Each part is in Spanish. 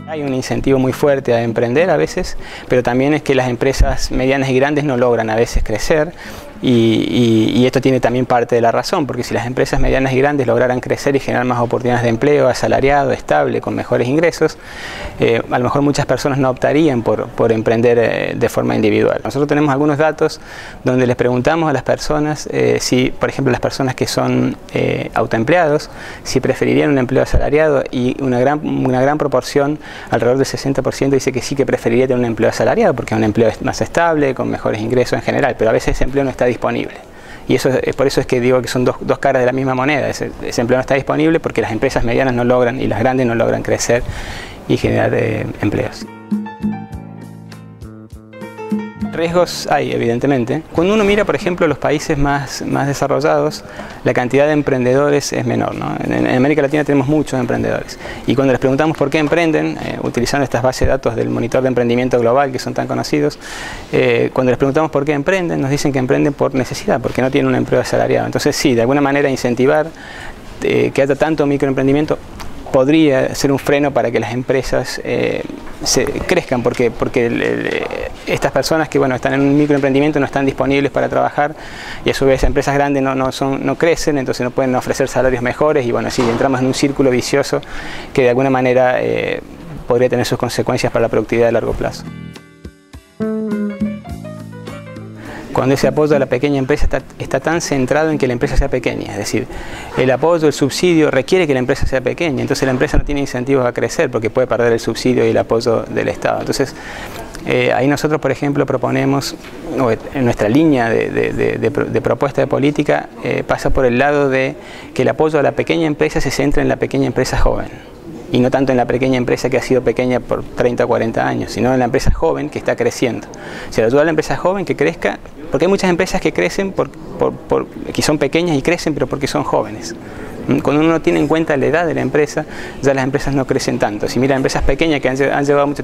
Hay un incentivo muy fuerte a emprender a veces, pero también es que las empresas medianas y grandes no logran a veces crecer. Y esto tiene también parte de la razón, porque si las empresas medianas y grandes lograran crecer y generar más oportunidades de empleo, asalariado, estable, con mejores ingresos, a lo mejor muchas personas no optarían por emprender de forma individual. Nosotros tenemos algunos datos donde les preguntamos a las personas si, por ejemplo, las personas que son autoempleados, si preferirían un empleo asalariado, y una gran proporción, alrededor del 60%, dice que sí, que preferiría tener un empleo asalariado porque es un empleo más estable, con mejores ingresos en general, pero a veces ese empleo no está disponible. Y eso es por eso es que digo que son dos caras de la misma moneda. Ese empleo no está disponible porque las empresas medianas no logran y las grandes no logran crecer y generar empleos. Riesgos hay, evidentemente. Cuando uno mira, por ejemplo, los países más desarrollados, la cantidad de emprendedores es menor, ¿no? En América Latina tenemos muchos emprendedores. Y cuando les preguntamos por qué emprenden, utilizando estas bases de datos del monitor de emprendimiento global, que son tan conocidos, cuando les preguntamos por qué emprenden, nos dicen que emprenden por necesidad, porque no tienen un empleo asalariado. Entonces sí, de alguna manera incentivar que haya tanto microemprendimiento podría ser un freno para que las empresas se crezcan, porque estas personas que están en un microemprendimiento no están disponibles para trabajar, y a su vez empresas grandes no crecen, entonces no pueden ofrecer salarios mejores, y sí, entramos en un círculo vicioso que de alguna manera podría tener sus consecuencias para la productividad a largo plazo. Cuando ese apoyo a la pequeña empresa está tan centrado en que la empresa sea pequeña, es decir, el apoyo, el subsidio requiere que la empresa sea pequeña, entonces la empresa no tiene incentivos a crecer porque puede perder el subsidio y el apoyo del Estado. Entonces, ahí nosotros, por ejemplo, proponemos, en nuestra línea de propuesta de política, pasa por el lado de que el apoyo a la pequeña empresa se centre en la pequeña empresa joven, y no tanto en la pequeña empresa que ha sido pequeña por 30 o 40 años, sino en la empresa joven que está creciendo. Se le ayuda a la empresa joven que crezca, porque hay muchas empresas que crecen, que son pequeñas y crecen, pero porque son jóvenes. Cuando uno no tiene en cuenta la edad de la empresa, ya las empresas no crecen tanto. Si mira empresas pequeñas que han llevado mucho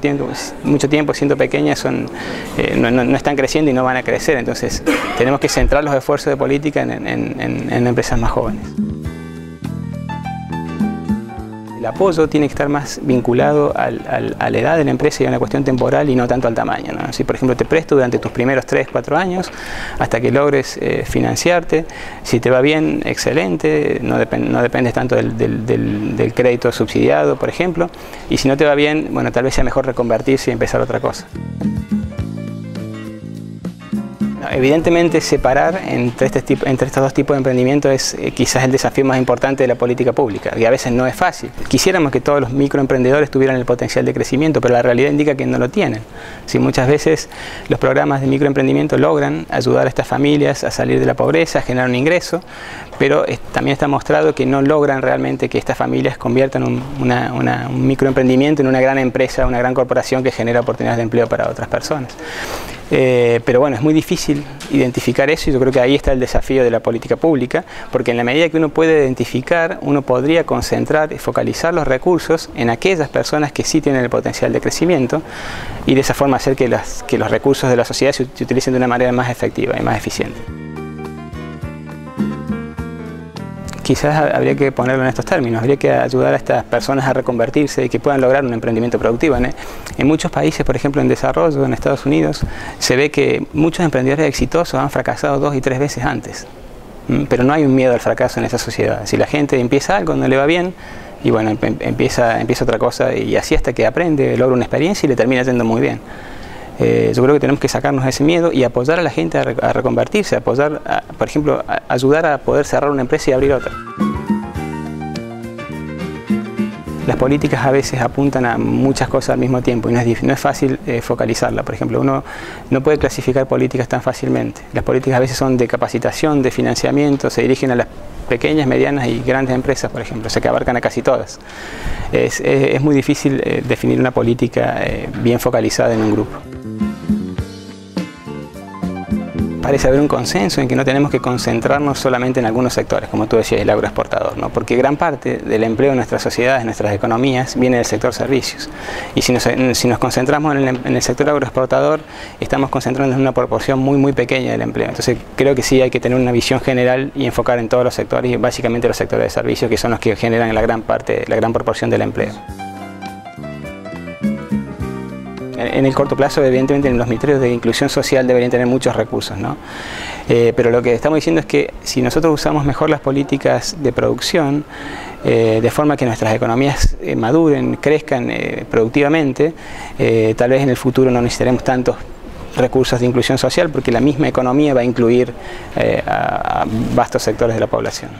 tiempo siendo pequeñas, no están creciendo y no van a crecer. Entonces tenemos que centrar los esfuerzos de política en empresas más jóvenes. El apoyo tiene que estar más vinculado a la edad de la empresa y a una cuestión temporal y no tanto al tamaño, ¿no? Si por ejemplo te presto durante tus primeros 3 o 4 años hasta que logres financiarte, si te va bien, excelente, no dependes tanto del crédito subsidiado, por ejemplo, y si no te va bien, tal vez sea mejor reconvertirse y empezar otra cosa. Evidentemente separar entre estos dos tipos de emprendimiento es quizás el desafío más importante de la política pública, y a veces no es fácil. Quisiéramos que todos los microemprendedores tuvieran el potencial de crecimiento, pero la realidad indica que no lo tienen. Si muchas veces los programas de microemprendimiento logran ayudar a estas familias a salir de la pobreza, a generar un ingreso, pero también está mostrado que no logran realmente que estas familias conviertan un microemprendimiento en una gran empresa, una gran corporación que genera oportunidades de empleo para otras personas. Pero es muy difícil identificar eso, y yo creo que ahí está el desafío de la política pública, porque en la medida que uno puede identificar, uno podría concentrar y focalizar los recursos en aquellas personas que sí tienen el potencial de crecimiento, y de esa forma hacer que los recursos de la sociedad se utilicen de una manera más efectiva y más eficiente. Quizás habría que ponerlo en estos términos, habría que ayudar a estas personas a reconvertirse y que puedan lograr un emprendimiento productivo. En muchos países, por ejemplo en desarrollo, en Estados Unidos, se ve que muchos emprendedores exitosos han fracasado 2 y 3 veces antes. Pero no hay un miedo al fracaso en esa sociedad. Si la gente empieza algo, no le va bien, y empieza otra cosa, y así hasta que aprende, logra una experiencia y le termina yendo muy bien. Yo creo que tenemos que sacarnos ese miedo y apoyar a la gente a reconvertirse, por ejemplo, ayudar a poder cerrar una empresa y abrir otra. Las políticas a veces apuntan a muchas cosas al mismo tiempo y no es fácil focalizarla. Por ejemplo, uno no puede clasificar políticas tan fácilmente. Las políticas a veces son de capacitación, de financiamiento, se dirigen a las pequeñas, medianas y grandes empresas, por ejemplo, o sea que abarcan a casi todas. Es muy difícil definir una política bien focalizada en un grupo. Parece haber un consenso en que no tenemos que concentrarnos solamente en algunos sectores, como tú decías, el agroexportador, ¿no? Porque gran parte del empleo en nuestras sociedades, en nuestras economías, viene del sector servicios. Y si nos concentramos en el sector agroexportador, estamos concentrándonos en una proporción muy pequeña del empleo. Entonces creo que sí hay que tener una visión general y enfocar en todos los sectores, y básicamente los sectores de servicios, que son los que generan la gran proporción del empleo. en el corto plazo, evidentemente, los ministerios de inclusión social deberían tener muchos recursos, ¿no? Pero lo que estamos diciendo es que si nosotros usamos mejor las políticas de producción, de forma que nuestras economías maduren, crezcan productivamente, tal vez en el futuro no necesitaremos tantos recursos de inclusión social, porque la misma economía va a incluir a vastos sectores de la población.